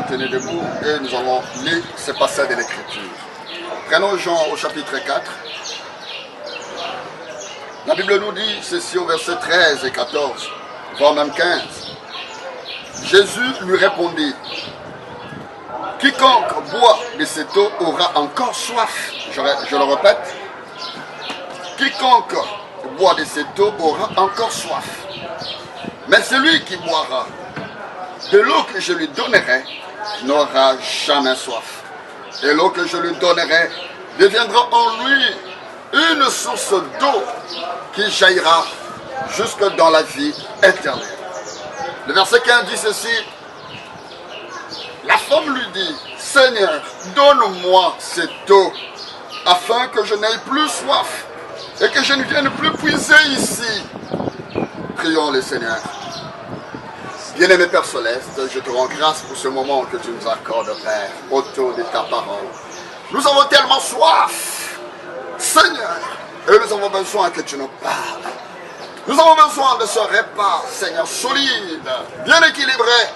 tenir debout et nous allons lire ce passage de l'Écriture. Prenons Jean au chapitre 4. La Bible nous dit ceci au verset 13 et 14, voire même 15. Jésus lui répondit, « Quiconque boit de cette eau aura encore soif. » Je le répète. « Quiconque boit de cette eau aura encore soif. Mais celui qui boira de l'eau que je lui donnerai n'aura jamais soif. Et l'eau que je lui donnerai deviendra en lui une source d'eau qui jaillira jusque dans la vie éternelle. » Le verset 15 dit ceci. La femme lui dit, « Seigneur, donne-moi cette eau, afin que je n'aie plus soif et que je ne vienne plus puiser ici. » Prions le Seigneur. Bien-aimé Père Céleste, je te rends grâce pour ce moment que tu nous accordes, Père, autour de ta parole. Nous avons tellement soif, Seigneur, et nous avons besoin que tu nous parles. Nous avons besoin de ce repas, Seigneur, solide, bien équilibré.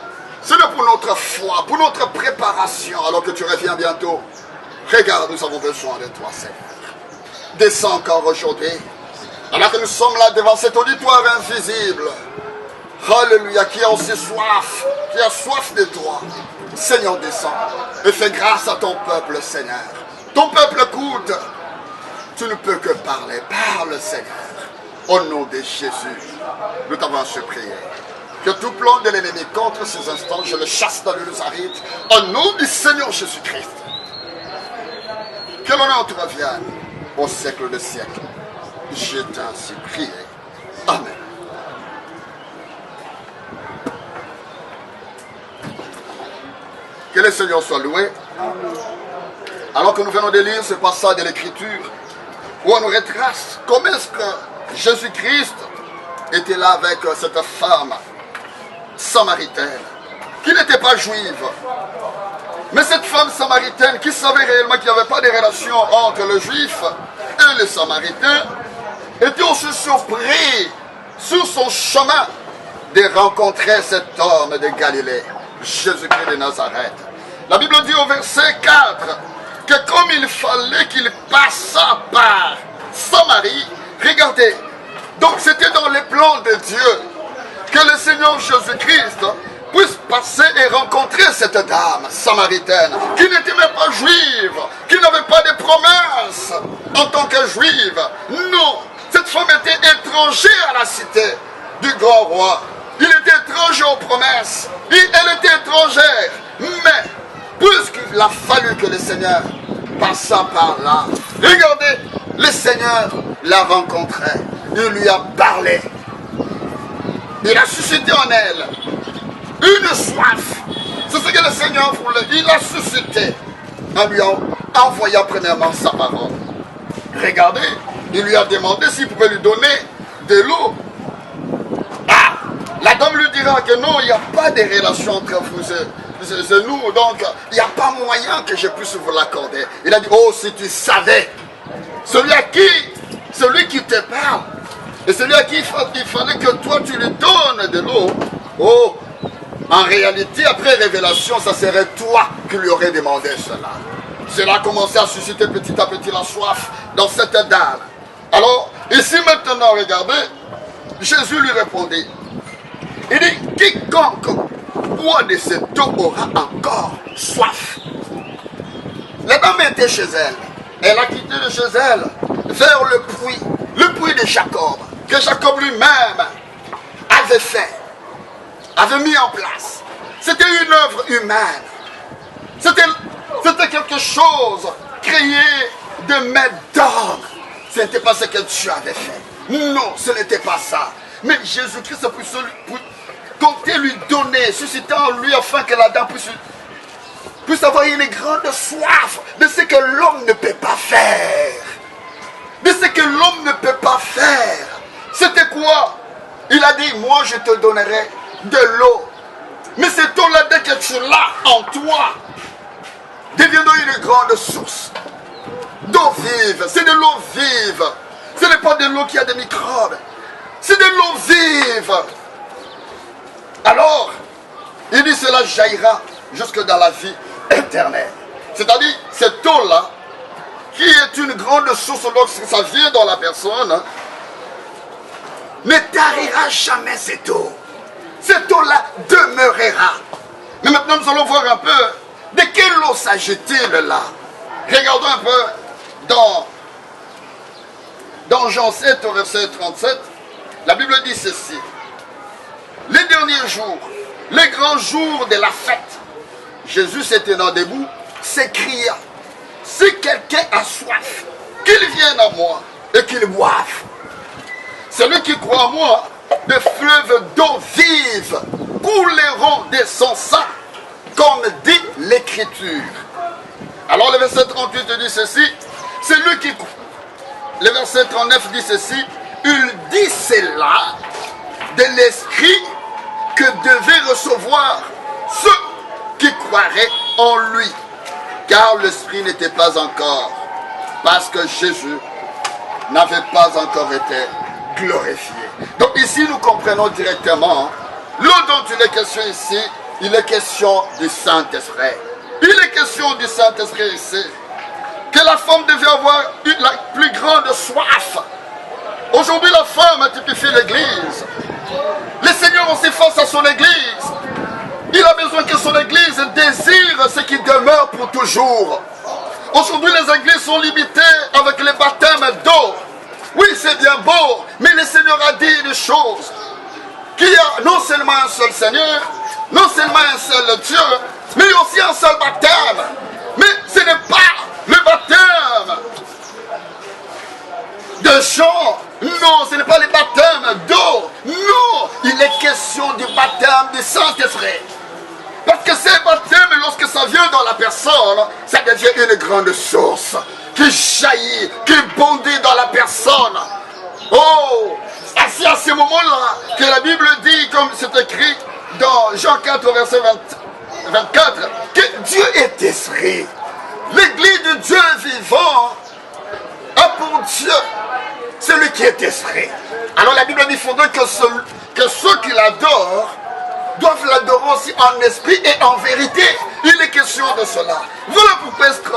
C'est pour notre foi, pour notre préparation, alors que tu reviens bientôt. Regarde, nous avons besoin de toi, Seigneur. Descends encore aujourd'hui, alors que nous sommes là devant cet auditoire invisible. Alléluia, qui a aussi soif, qui a soif de toi. Seigneur, descends et fais grâce à ton peuple, Seigneur. Ton peuple écoute. Tu ne peux que parler. Parle, Seigneur. Au nom de Jésus, nous t'avons ainsi prié. Que tout plan de l'ennemi contre ces instants, je le chasse dans le Nazareth. Au nom du Seigneur Jésus-Christ. Que l'honneur te revienne au siècle des siècles. Je t'ai ainsi prié. Amen. Que le Seigneur soit loué. Alors que nous venons de lire ce passage de l'Écriture, où on nous retrace comment est-ce que Jésus-Christ était là avec cette femme samaritaine, qui n'était pas juive. Mais cette femme samaritaine qui savait réellement qu'il n'y avait pas de relation entre le juif et le samaritain, était aussi surpris sur son chemin de rencontrer cet homme de Galilée, Jésus-Christ de Nazareth. La Bible dit au verset 4 que comme il fallait qu'il passât par Samarie, regardez, donc c'était dans les plans de Dieu que le Seigneur Jésus-Christ puisse passer et rencontrer cette dame samaritaine qui n'était même pas juive, qui n'avait pas de promesses en tant que juive. Non, cette femme était étrangère à la cité du grand roi. Il était étranger aux promesses. Et elle était étrangère. Mais, puisqu'il a fallu que le Seigneur passât par là, regardez, le Seigneur l'a rencontrée. Il lui a parlé. Il a suscité en elle une soif. C'est ce que le Seigneur voulait. Il a suscité en lui envoyant premièrement sa parole. Regardez, il lui a demandé s'il pouvait lui donner de l'eau. Ah, la dame lui dira que non, il n'y a pas de relation entre vous et nous, donc il n'y a pas moyen que je puisse vous l'accorder. Il a dit, oh, si tu savais, celui qui te parle, et celui à qui il fallait que toi tu lui donnes de l'eau, oh, en réalité, après révélation, ça serait toi qui lui aurais demandé cela. Cela a commencé à susciter petit à petit la soif dans cette dame. Alors, ici maintenant, regardez, Jésus lui répondit. Il dit, quiconque boit de cette eau aura encore soif. La dame était chez elle. Elle a quitté de chez elle vers le puits de Jacob, que Jacob lui-même avait fait, avait mis en place. C'était une œuvre humaine. C'était quelque chose créé de main d'homme. Ce n'était pas ce que Dieu avait fait. Non, ce n'était pas ça. Mais Jésus-Christ comptait lui donner, susciter en lui afin que la dame puisse avoir une grande soif de ce que l'homme ne peut pas faire. De ce que l'homme ne peut pas faire. C'était quoi? Il a dit, moi je te donnerai de l'eau. Mais cette eau-là, dès que tu l'as en toi, deviendra une grande source d'eau vive. C'est de l'eau vive. Ce n'est pas de l'eau qui a des microbes. C'est de l'eau vive. Alors, il dit cela jaillira jusque dans la vie éternelle. C'est-à-dire, cette eau-là, qui est une grande source lorsque ça vient dans la personne, ne tarira jamais cette eau. Cette eau-là demeurera. Mais maintenant, nous allons voir un peu de quelle eau s'agit-il là. Regardons un peu dans Jean 7, au verset 37. La Bible dit ceci. Les derniers jours, les grands jours de la fête, Jésus se tenant debout, s'écria, si quelqu'un a soif, qu'il vienne à moi et qu'il boive. Celui qui croit en moi, des fleuves d'eau vive couleront de son sang, comme dit l'Écriture. Alors le verset 38 dit ceci, c'est lui qui... Le verset 39 dit ceci, il dit cela de l'Esprit que devaient recevoir ceux qui croiraient en lui. Car l'Esprit n'était pas encore, parce que Jésus n'avait pas encore été glorifié. Donc ici nous comprenons directement, l'eau dont il est question ici, il est question du Saint-Esprit. Il est question du Saint-Esprit ici. Que la femme devait avoir la plus grande soif. Aujourd'hui la femme typifie l'Église. Le Seigneur aussi face à son Église. Il a besoin que son Église désire ce qui demeure pour toujours. Aujourd'hui les églises sont limitées avec les baptêmes d'eau. Oui, c'est bien beau, mais le Seigneur a dit une chose. Qu'il y a non seulement un seul Seigneur, non seulement un seul Dieu, mais aussi un seul baptême. Mais ce n'est pas le baptême de Jean. Non, ce n'est pas le baptême d'eau. Non, il est question du baptême du Saint-Esprit. Parce que ce baptême, lorsque ça vient dans la personne, ça devient une grande source qui jaillit, qui bondit dans la personne. Oh, c'est à ce moment-là que la Bible dit, comme c'est écrit dans Jean 4, verset 24, que Dieu est esprit. L'église de Dieu vivant a pour Dieu celui qui est esprit. Alors la Bible dit qu'il faudrait que ceux qui l'adorent doivent l'adorer aussi en esprit et en vérité. Il est question de cela. Voilà pourquoi est-ce que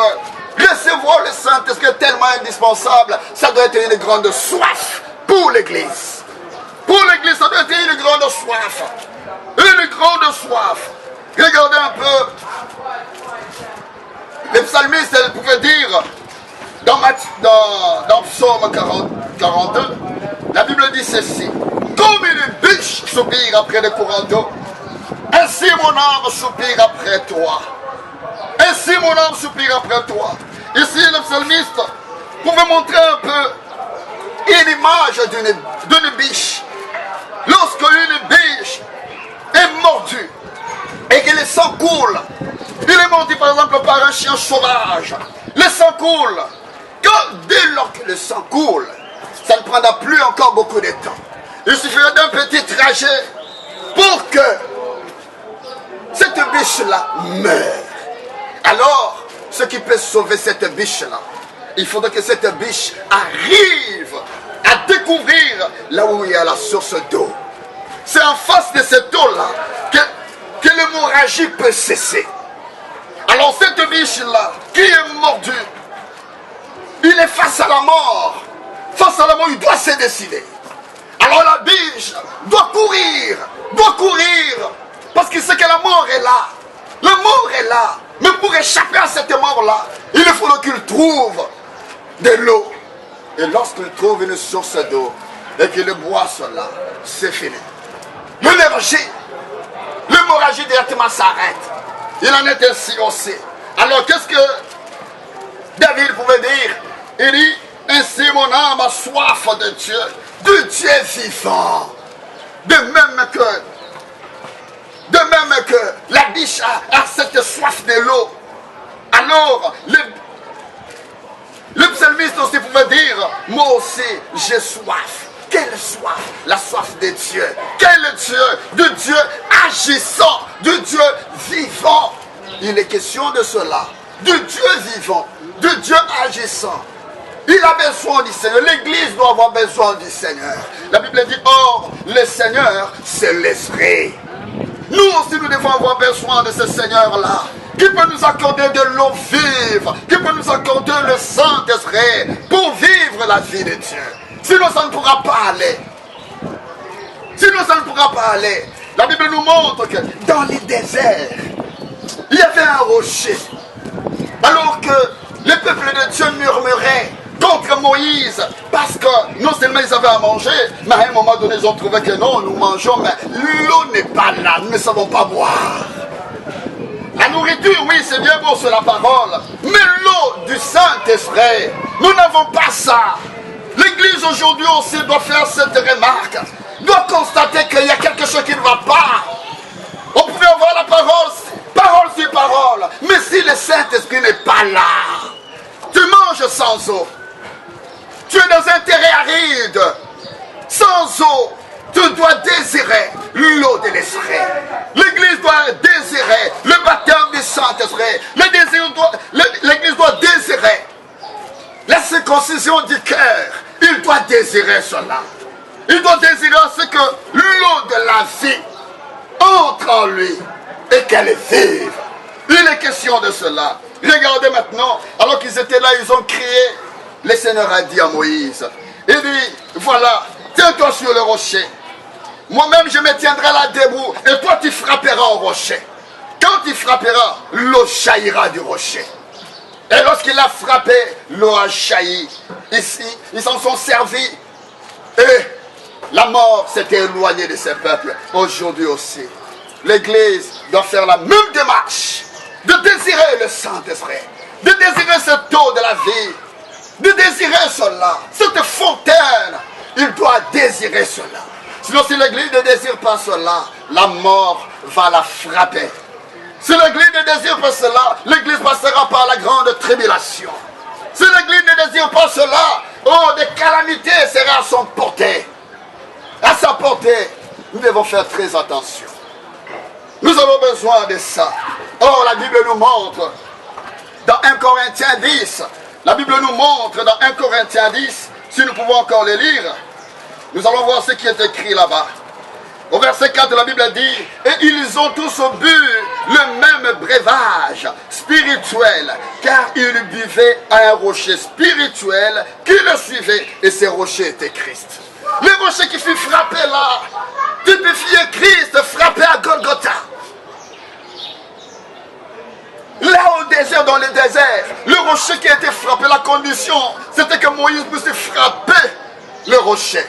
recevoir le Saint-Esprit est tellement indispensable. Ça doit être une grande soif pour l'église. Pour l'église, ça doit être une grande soif. Une grande soif. Regardez un peu. Les psalmistes, elles pouvaient dire dans Psaume 42, la Bible dit ceci. Comme une biche soupire après les courants d'eau, ainsi mon âme soupire après toi. Ainsi mon âme soupire après toi. Ici, le psalmiste pouvait montrer un peu une image d'une biche. Lorsque une biche est mordue et que le sang coule, il est mordu par exemple par un chien sauvage, le sang coule. Dès lors que le sang coule, ça ne prendra plus encore beaucoup de temps. Il suffirait d'un petit trajet pour que cette biche-là meure. Alors, ce qui peut sauver cette biche-là, il faudrait que cette biche arrive à découvrir là où il y a la source d'eau. C'est en face de cette eau-là que l'hémorragie peut cesser. Alors cette biche-là, qui est mordue, il est face à la mort. Face à la mort, il doit se décider. Alors la biche doit courir, parce qu'il sait que la mort est là. La mort est là. Mais pour échapper à cette mort-là, il faut qu'il trouve de l'eau. Et lorsqu'il trouve une source d'eau et qu'il boit cela, c'est fini. L'hémorragie directement s'arrête. Il en est ainsi aussi. Alors qu'est-ce que David pouvait dire? Il dit, ainsi mon âme a soif de Dieu vivant. De même que la biche a cette soif de l'eau. Alors, le psalmiste aussi pouvait dire, moi aussi j'ai soif. Quelle soif? La soif de Dieu. Quel Dieu? De Dieu agissant, de Dieu vivant. Il est question de cela. De Dieu vivant, de Dieu agissant. Il a besoin du Seigneur. L'église doit avoir besoin du Seigneur. La Bible dit, or, le Seigneur, c'est l'Esprit. Nous aussi, nous devons avoir besoin de ce Seigneur-là, qui peut nous accorder de l'eau vive, qui peut nous accorder le Saint-Esprit pour vivre la vie de Dieu. Sinon, ça ne pourra pas aller. Sinon, ça ne pourra pas aller. La Bible nous montre que dans les déserts, il y avait un rocher. Alors que le peuple de Dieu murmurait contre Moïse, parce que non seulement ils avaient à manger, mais à un moment donné, ils ont trouvé que non, nous mangeons, mais l'eau n'est pas là, nous ne savons pas boire. La nourriture, oui, c'est bien beau, c'est la parole, mais l'eau du Saint-Esprit, nous n'avons pas ça. L'Église aujourd'hui aussi doit faire cette remarque, doit constater qu'il y a quelque chose qui ne va pas. On pouvait avoir la parole, parole sur parole, mais si le Saint-Esprit n'est pas là, tu manges sans eau. Tu es dans un terrain aride. Sans eau, tu dois désirer l'eau de l'Esprit. L'Église doit désirer le baptême du Saint-Esprit. L'Église doit désirer la circoncision du cœur. Il doit désirer cela. Il doit désirer ce que l'eau de la vie entre en lui et qu'elle vive. Il est question de cela. Regardez maintenant, alors qu'ils étaient là, ils ont crié. Le Seigneur a dit à Moïse, il dit, voilà, tiens-toi sur le rocher. Moi-même, je me tiendrai là debout et toi, tu frapperas au rocher. Quand tu frapperas, l'eau jaillira du rocher. Et lorsqu'il a frappé, l'eau a jailli. Ici, ils s'en sont servis. Et la mort s'est éloignée de ces peuples. Aujourd'hui aussi, l'Église doit faire la même démarche de désirer le Saint-Esprit, de désirer cette eau de la vie, de désirer cela, cette fontaine. Il doit désirer cela. Sinon, si l'Église ne désire pas cela, la mort va la frapper. Si l'Église ne désire pas cela, l'Église passera par la grande tribulation. Si l'Église ne désire pas cela, oh, des calamités seront à son portée. À sa portée, nous devons faire très attention. Nous avons besoin de ça. Or, la Bible nous montre, dans 1 Corinthiens 10, la Bible nous montre dans 1 Corinthiens 10, si nous pouvons encore le lire, nous allons voir ce qui est écrit là-bas. Au verset 4, la Bible dit, et ils ont tous bu le même breuvage spirituel, car ils buvaient à un rocher spirituel qui le suivait, et ce rocher était Christ. Le rocher qui fut frappé là, typifiait Christ frappé à Golgotha. Là au désert, dans le désert, le rocher qui a été frappé, la condition, c'était que Moïse puisse frapper le rocher.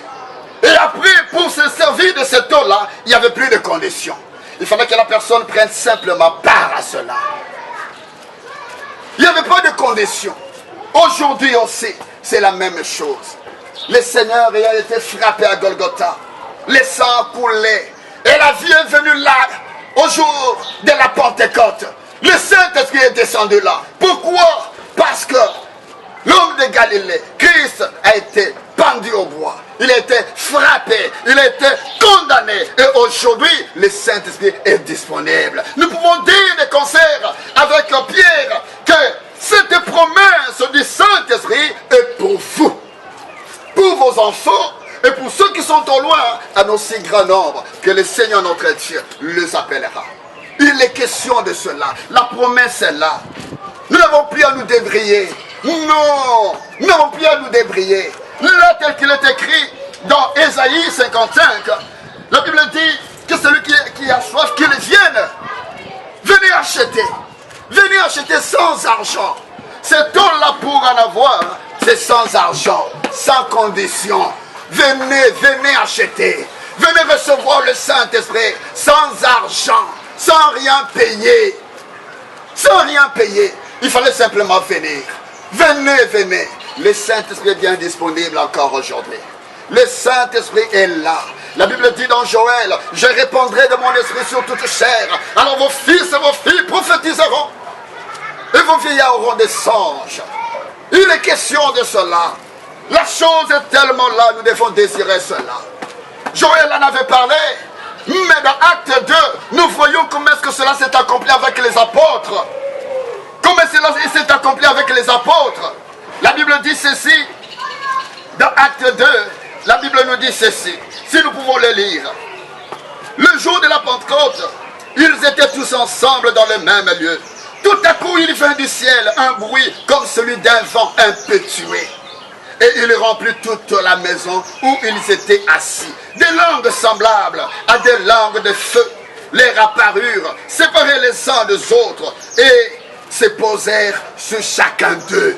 Et après, pour se servir de cette eau-là, il n'y avait plus de conditions. Il fallait que la personne prenne simplement part à cela. Il n'y avait pas de conditions. Aujourd'hui aussi, c'est la même chose. Le Seigneur ayant été frappé à Golgotha, le sang coulait, et la vie est venue là, au jour de la Pentecôte. Le Saint-Esprit est descendu là. Pourquoi? Parce que l'homme de Galilée, Christ, a été pendu au bois. Il a été frappé, il a été condamné. Et aujourd'hui, le Saint-Esprit est disponible. Nous pouvons dire de concert avec Pierre que cette promesse du Saint-Esprit est pour vous, pour vos enfants et pour ceux qui sont au loin, en aussi grand nombre que le Seigneur notre Dieu les appellera. Il est question de cela. La promesse est là. Nous n'avons plus à nous débriller. Non, nous n'avons plus à nous débriller. Là, tel qu'il est écrit dans Ésaïe 55, la Bible dit que celui qui a soif, qu'il vienne. Venez acheter. Venez acheter sans argent. Cet homme-là pour en avoir, c'est sans argent, sans condition. Venez acheter. Venez recevoir le Saint-Esprit sans argent, sans rien payer. Sans rien payer. Il fallait simplement venir. Venez. Le Saint-Esprit est bien disponible encore aujourd'hui. Le Saint-Esprit est là. La Bible dit dans Joël, je répandrai de mon esprit sur toute chair. Alors vos fils et vos filles prophétiseront. Et vos vieillards auront des songes. Il est question de cela. La chose est tellement là, nous devons désirer cela. Joël en avait parlé. Mais dans Acte 2, nous voyons comment est-ce que cela s'est accompli avec les apôtres. Comment cela s'est accompli avec les apôtres. La Bible dit ceci. Dans Acte 2, la Bible nous dit ceci. Si nous pouvons le lire. Le jour de la Pentecôte, Ils étaient tous ensemble dans le même lieu. Tout à coup, il vint du ciel un bruit comme celui d'un vent impétueux. Et il remplit toute la maison où ils étaient assis. Des langues semblables à des langues de feu leur apparurent, séparés les uns des autres, et se posèrent sur chacun d'eux.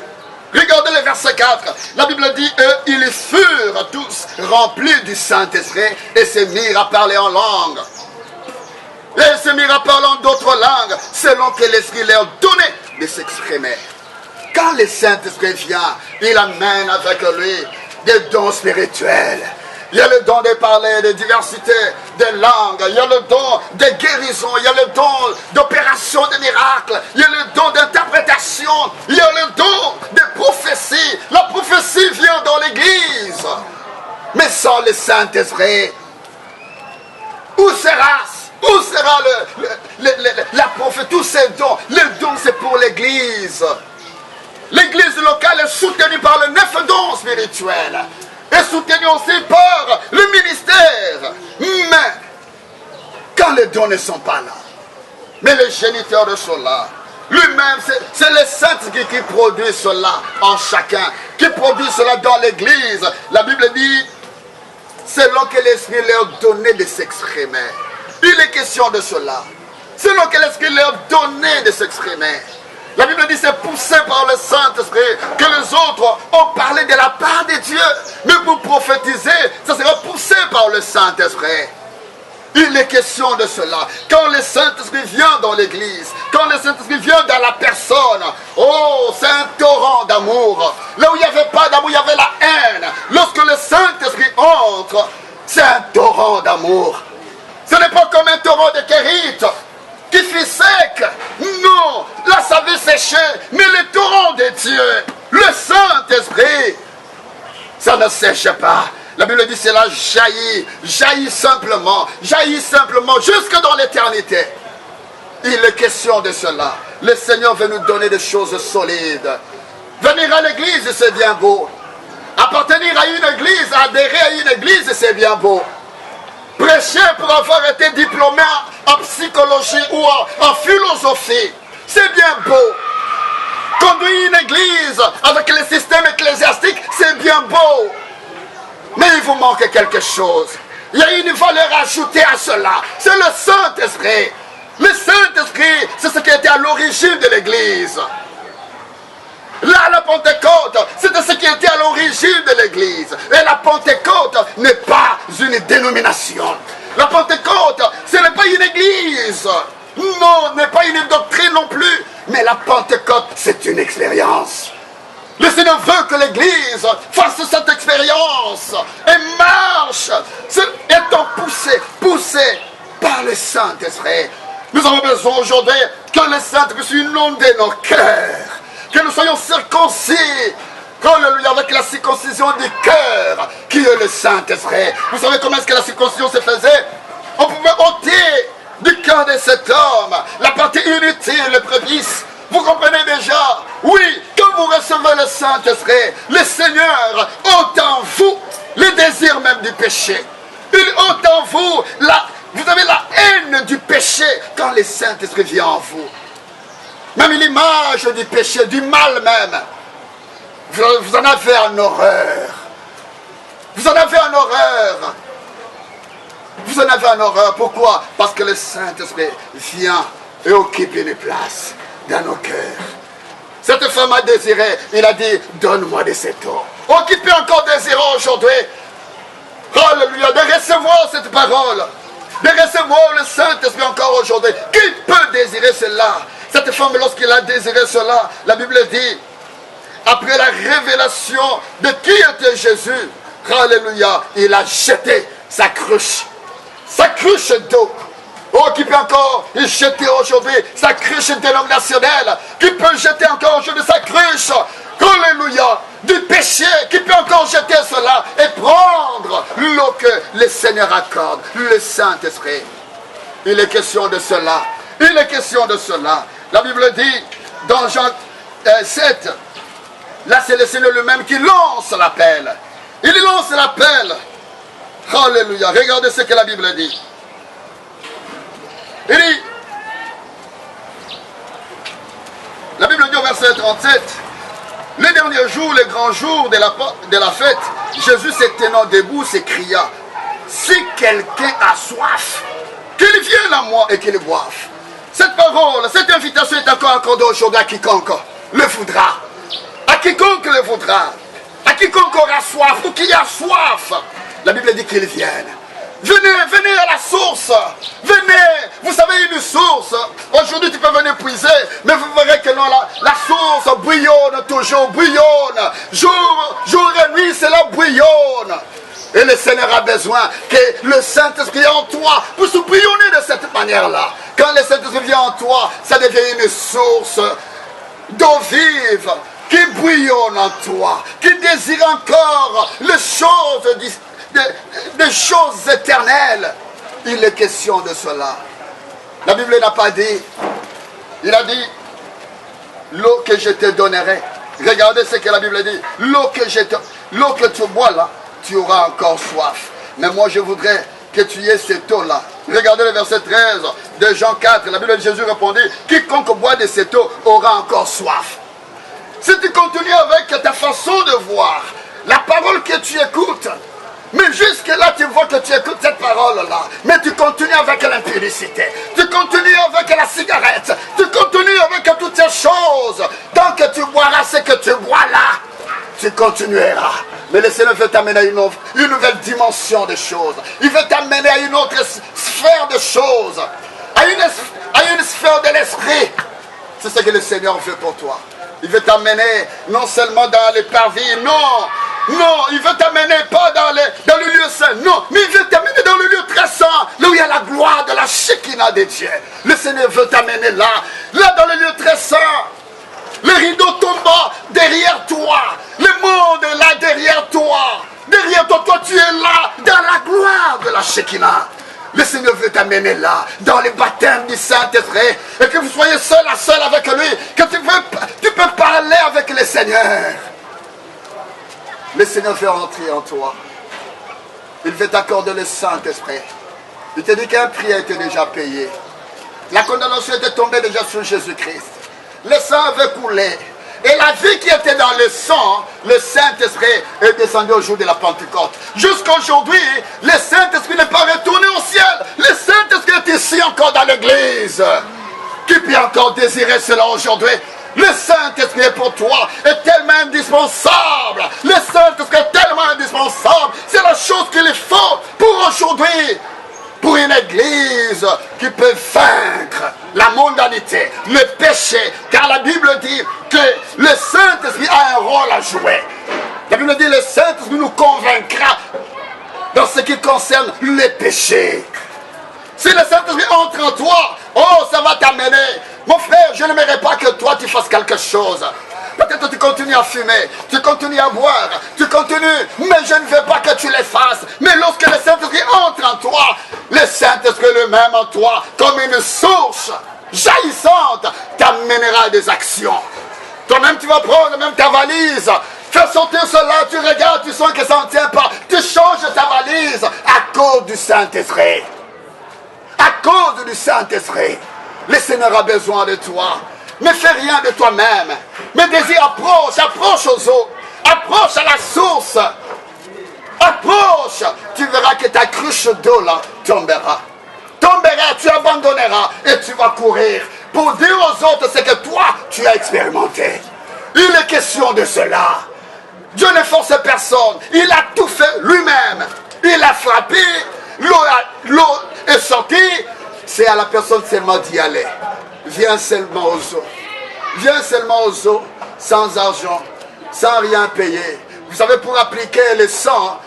Regardez le verset 4. La Bible dit, eux, ils furent tous remplis du Saint-Esprit et se mirent à parler en langue. Et se mirent à parler en d'autres langues, selon que l'Esprit leur donnait de s'exprimer. Quand le Saint-Esprit vient, il amène avec lui des dons spirituels. Il y a le don de parler de diversité de langues. Il y a le don de guérison. Il y a le don d'opération de miracles. Il y a le don d'interprétation. Il y a le don de prophétie. La prophétie vient dans l'Église. Mais sans le Saint-Esprit, où sera la prophétie, tous ces dons? Les dons, c'est pour l'Église. L'Église locale est soutenue par les 9 dons spirituels. Et soutenu aussi par le ministère. Mais, quand les dons ne sont pas là, mais les géniteurs de cela, lui-même, c'est le Saint-Esprit qui produit cela en chacun, qui produit cela dans l'Église. La Bible dit, selon que l'Esprit leur donnait de s'exprimer. Il est question de cela. Selon que l'Esprit leur donnait de s'exprimer. La Bible dit c'est poussé par le Saint-Esprit que les autres ont parlé de la part de Dieu. Mais pour prophétiser, ça sera poussé par le Saint-Esprit. Il est question de cela. Quand le Saint-Esprit vient dans l'Église, quand le Saint-Esprit vient dans la personne, oh, c'est un torrent d'amour. Là où il n'y avait pas d'amour, il y avait la haine. Lorsque le Saint-Esprit entre, c'est un torrent d'amour. Ce n'est pas comme un torrent de Kérite qui fut sec. Non, là ça veut sécher. Mais le torrent de Dieu, le Saint-Esprit, ça ne sèche pas. La Bible dit cela jaillit simplement jusque dans l'éternité. Il est question de cela. Le Seigneur veut nous donner des choses solides. Venir à l'église, c'est bien beau. Appartenir à une église, adhérer à une église, c'est bien beau. Prêcher pour avoir été diplômé en psychologie ou en philosophie, c'est bien beau. Conduire une église avec le système ecclésiastique, c'est bien beau. Mais il vous manque quelque chose. Il y a une valeur ajoutée à cela. C'est le Saint-Esprit. Le Saint-Esprit, c'est ce qui était à l'origine de l'église. Là, la Pentecôte, c'était ce qui était à l'origine de l'église. Et la Pentecôte n'est pas une dénomination. La Pentecôte, ce n'est pas une église. Non, n'est pas une doctrine non plus. Mais la Pentecôte, c'est une expérience. Le Seigneur veut que l'église fasse cette expérience et marche, étant poussé par le Saint-Esprit. Nous avons besoin aujourd'hui que le Saint-Esprit inonde nos cœurs. Que nous soyons circoncis, alléluia, avec la circoncision du cœur, qui est le Saint-Esprit. Vous savez comment est-ce que la circoncision se faisait? On pouvait ôter du cœur de cet homme la partie inutile, le prépuce. Vous comprenez déjà? Oui, quand vous recevez le Saint-Esprit, le Seigneur ôte en vous le désir même du péché. Il ôte en vous, vous avez la haine du péché quand le Saint-Esprit vient en vous. Même l'image du péché, du mal même. Vous en avez en horreur. Vous en avez en horreur. Vous en avez en horreur. Pourquoi? Parce que le Saint-Esprit vient et occupe une place dans nos cœurs. Cette femme a désiré. Il a dit, donne-moi de cette eau. Occupez encore désirant aujourd'hui. Alléluia, de recevoir cette parole. De recevoir le Saint-Esprit encore aujourd'hui. Qui peut désirer cela? Cette femme, lorsqu'elle a désiré cela, la Bible dit, après la révélation de qui était Jésus, alléluia, il a jeté sa cruche d'eau. Oh, qui peut encore jeter aujourd'hui sa cruche dénominationnelle, qui peut jeter encore aujourd'hui sa cruche, alléluia, du péché, qui peut encore jeter cela et prendre l'eau que le Seigneur accorde, le Saint-Esprit. Il est question de cela. Il est question de cela. La Bible dit, dans Jean 7, là c'est le Seigneur lui-même qui lance l'appel. Il lance l'appel. Alléluia. Regardez ce que la Bible dit. Il dit, la Bible dit au verset 37, le dernier jour, le grand jour de la fête, Jésus se tenant debout s'écria, si quelqu'un a soif, qu'il vienne à moi et qu'il boive. Cette parole, cette invitation est encore accordée aujourd'hui à quiconque le voudra. À quiconque le voudra. À quiconque aura soif ou qui a soif. La Bible dit qu'il vienne. Venez, venez à la source. Venez. Vous savez, une source. Aujourd'hui, tu peux venir puiser. Mais vous verrez que non, la source bouillonne toujours, bouillonne. Jour et nuit, c'est la bouillonne. Et le Seigneur a besoin que le Saint-Esprit en toi puisse bouillonner de cette manière-là. Quand le Saint-Esprit vient en toi, ça devient une source d'eau vive qui bouillonne en toi, qui désire encore les choses éternelles. Il est question de cela. La Bible n'a pas dit, il a dit, l'eau que je te donnerai. Regardez ce que la Bible dit. L'eau que tu bois là, tu auras encore soif. Mais moi je voudrais que tu aies cette eau-là. Regardez le verset 13 de Jean 4. La Bible de Jésus répondit, quiconque boit de cette eau aura encore soif. Si tu continues avec ta façon de voir, la parole que tu écoutes, mais jusque-là tu vois que tu écoutes cette parole-là, mais tu continues avec l'impudicité, tu continues avec la cigarette, tu continues avec toutes ces choses, tant que tu boiras ce que tu bois là, tu continueras. Mais le Seigneur veut t'amener à une nouvelle dimension des choses. Il veut t'amener à une autre sphère de choses, à une sphère de l'esprit. C'est ce que le Seigneur veut pour toi. Il veut t'amener non seulement dans les parvis, non, il veut t'amener pas dans le lieu saint, non, mais il veut t'amener dans le lieu très saint, là où il y a la gloire de la Shekinah de Dieu. Le Seigneur veut t'amener là dans le lieu très saint. Le rideau tomba derrière toi, le monde est là derrière toi. Derrière toi, tu es là dans la gloire de la Shekinah. Le Seigneur veut t'amener là, dans le baptême du Saint-Esprit, et que vous soyez seul à seul avec lui, que tu peux parler avec le Seigneur. Le Seigneur veut entrer en toi. Il veut t'accorder le Saint-Esprit. Il te dit qu'un prix a été déjà payé. La condamnation était tombée déjà sur Jésus-Christ. Le sang avait coulé. Et la vie qui était dans le sang, le Saint-Esprit est descendu au jour de la Pentecôte. Jusqu'à aujourd'hui, le Saint-Esprit n'est pas retourné au ciel. Le Saint-Esprit est ici encore dans l'église. Qui peut encore désirer cela aujourd'hui? Le Saint-Esprit est pour toi, est tellement indispensable. Le Saint-Esprit est tellement indispensable. C'est la chose qu'il faut pour aujourd'hui. Pour une église qui peut vaincre la mondanité, le péché. Car la Bible dit que le Saint-Esprit a un rôle à jouer. La Bible dit que le Saint-Esprit nous convaincra dans ce qui concerne les péchés. Si le Saint-Esprit entre en toi, oh, ça va t'amener. Mon frère, je n'aimerais pas que toi tu fasses quelque chose. Peut-être tu continues à fumer, tu continues à boire, tu continues, mais je ne veux pas que tu les fasses. Mais lorsque le Saint-Esprit entre en toi, le Saint-Esprit lui-même en toi, comme une source jaillissante, t'amènera à des actions. Toi-même tu vas prendre même ta valise, faire sortir cela, tu regardes, tu sens que ça ne tient pas, tu changes ta valise à cause du Saint-Esprit. À cause du Saint-Esprit. Le Seigneur a besoin de toi. Ne fais rien de toi-même. Mais désire, approche aux eaux. Approche à la source. Approche. Tu verras que ta cruche d'eau là tombera. Tombera, tu abandonneras et tu vas courir pour dire aux autres ce que toi tu as expérimenté. Il est question de cela. Dieu ne force personne. Il a tout fait lui-même. Il a frappé. L'eau est sortie. C'est à la personne seulement d'y aller. Viens seulement aux eaux. Viens seulement aux eaux, sans argent, sans rien payer. Vous savez, pour appliquer le sang,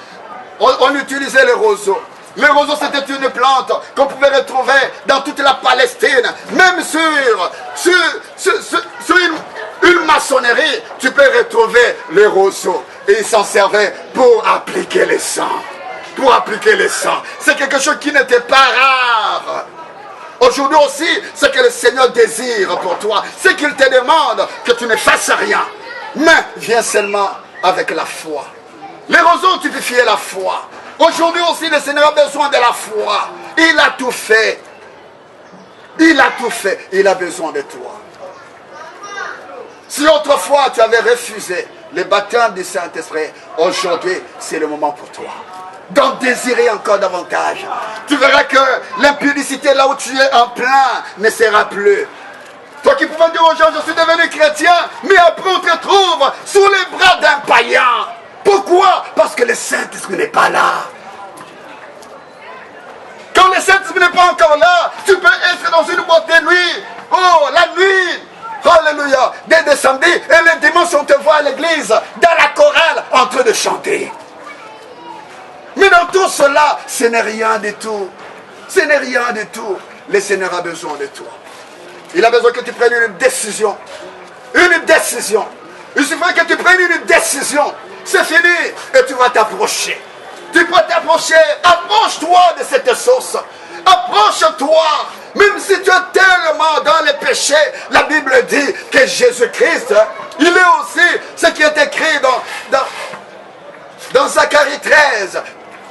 on utilisait les roseaux. Les roseaux, c'était une plante qu'on pouvait retrouver dans toute la Palestine. Même sur une maçonnerie, tu peux retrouver les roseaux. Et ils s'en servaient pour appliquer le sang. Pour appliquer le sang. C'est quelque chose qui n'était pas rare. Aujourd'hui aussi, ce que le Seigneur désire pour toi, c'est qu'il te demande que tu ne fasses rien. Mais viens seulement avec la foi. Les roseaux typifiaient la foi. Aujourd'hui aussi, le Seigneur a besoin de la foi. Il a tout fait. Il a tout fait. Il a besoin de toi. Si autrefois tu avais refusé le baptême du Saint-Esprit, aujourd'hui c'est le moment pour toi d'en désirer encore davantage. Tu verras que l'impudicité là où tu es en plein ne sera plus. Toi qui pouvais dire aux gens, je suis devenu chrétien, mais après on te trouve sous les bras d'un païen. Pourquoi? Parce que le Saint-Esprit n'est pas là. Quand le Saint-Esprit n'est pas encore là, tu peux être dans une boîte de nuit. Oh, la nuit. Alléluia. Dès le samedi, et les dimanches, on te voit à l'église, dans la chorale, en train de chanter. Mais dans tout cela, ce n'est rien du tout. Ce n'est rien du tout. Le Seigneur a besoin de toi. Il a besoin que tu prennes une décision. Une décision. Il suffit que tu prennes une décision. C'est fini. Et tu vas t'approcher. Tu peux t'approcher. Approche-toi de cette source. Approche-toi. Même si tu es tellement dans les péchés, la Bible dit que Jésus-Christ, il est aussi ce qui est écrit dans Zacharie 13.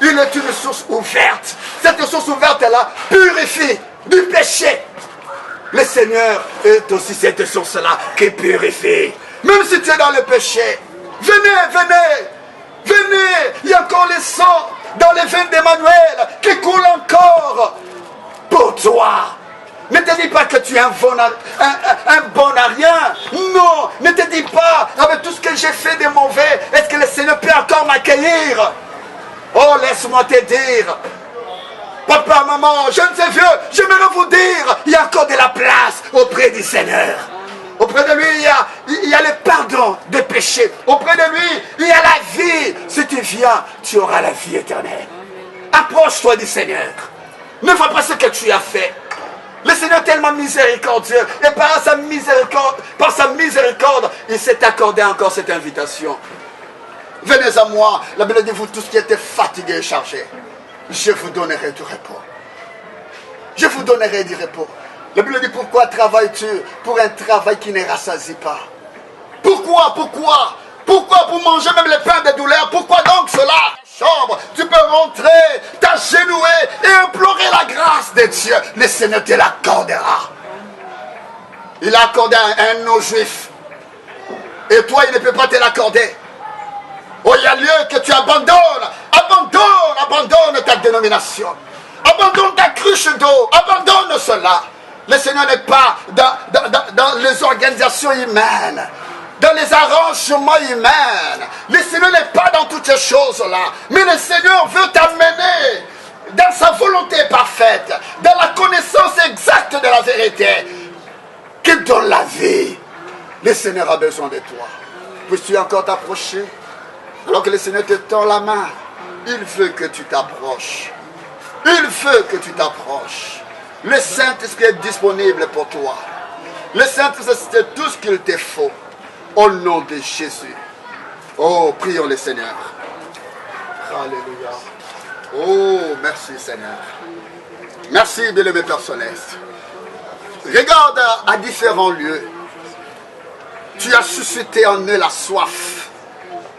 Il est une source ouverte. Cette source ouverte-là purifie du péché. Le Seigneur est aussi cette source-là qui purifie. Même si tu es dans le péché, venez. Il y a encore le sang dans les veines d'Emmanuel qui coule encore pour toi. Ne te dis pas que tu es un bon à rien. Non, ne te dis pas, avec tout ce que j'ai fait de mauvais, est-ce que le Seigneur peut encore m'accueillir? Oh, laisse-moi te dire, papa, maman, jeunes et vieux, j'aimerais vous dire, il y a encore de la place auprès du Seigneur. Auprès de lui, il y a le pardon des péchés. Auprès de lui, il y a la vie. Si tu viens, tu auras la vie éternelle. Approche-toi du Seigneur. Ne vois pas ce que tu as fait. Le Seigneur est tellement miséricordieux. Et par sa miséricorde, il s'est accordé encore cette invitation. Venez à moi. La Bible dit, vous tous qui êtes fatigués et chargés, je vous donnerai du repos. Je vous donnerai du repos. La Bible dit, pourquoi travailles-tu pour un travail qui ne rassasie pas? Pourquoi pour manger même les pains de douleur? Pourquoi donc cela? Chambre, tu peux rentrer, t'agenouiller et implorer la grâce de Dieu. Le Seigneur te l'accordera. Il a accordé à un non-juif. Et toi, il ne peut pas te l'accorder. Oh, il y a lieu que tu abandonnes. Abandonne ta dénomination. Abandonne ta cruche d'eau. Abandonne cela. Le Seigneur n'est pas dans les organisations humaines, dans les arrangements humains. Le Seigneur n'est pas dans toutes ces choses-là. Mais le Seigneur veut t'amener dans sa volonté parfaite, dans la connaissance exacte de la vérité, qui donne la vie. Le Seigneur a besoin de toi. Peux-tu encore t'approcher? Alors que le Seigneur te tend la main, il veut que tu t'approches. Il veut que tu t'approches. Le Saint-Esprit est disponible pour toi. Le Saint-Esprit, c'est tout ce qu'il te faut. Au nom de Jésus. Oh, prions le Seigneur. Alléluia. Oh, merci Seigneur. Merci, bien-aimé Père Céleste. Regarde à différents lieux. Tu as suscité en eux la soif.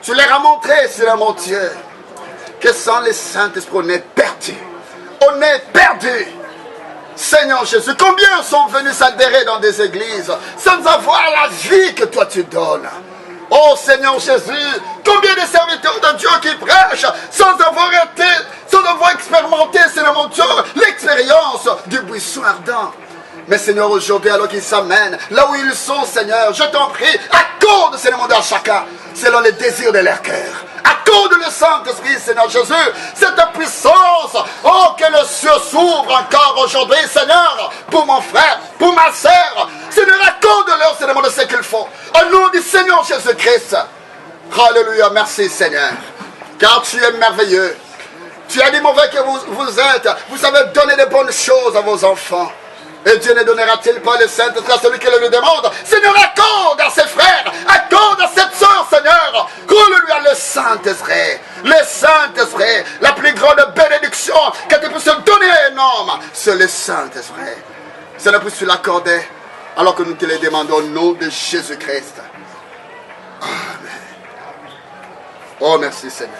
Tu leur as montré, Seigneur mon Dieu, que sans le Saint-Esprit, on est perdu. On est perdu. Seigneur Jésus, combien sont venus s'adhérer dans des églises sans avoir la vie que toi tu donnes? Oh Seigneur Jésus, combien de serviteurs de Dieu qui prêchent sans avoir expérimenté, Seigneur mon Dieu, l'expérience du buisson ardent. Mais Seigneur, aujourd'hui, alors qu'ils s'amènent là où ils sont, Seigneur, je t'en prie, accorde, Seigneur mon Dieu, à chacun, selon les désirs de leur cœur. Accorde le Saint-Esprit, Seigneur Jésus, cette puissance. Oh, que le ciel s'ouvre encore aujourd'hui, Seigneur, pour mon frère, pour ma sœur. Seigneur, accorde-leur, Seigneur, mon Dieu, ce qu'il faut. Au nom du Seigneur Jésus-Christ. Alléluia, merci, Seigneur. Car tu es merveilleux. Tu as dit, mauvais que vous êtes, vous avez donné de bonnes choses à vos enfants. Et Dieu ne donnera-t-il pas le Saint-Esprit à celui qui le lui demande? Seigneur, accorde à ses frères, accorde à cette soeur, Seigneur, coule-lui à le Saint-Esprit. Le Saint-Esprit, la plus grande bénédiction que tu puisses donner à un homme, c'est le Saint-Esprit. Seigneur, puisses-tu l'accorder alors que nous te le demandons au nom de Jésus-Christ. Amen. Oh, merci Seigneur.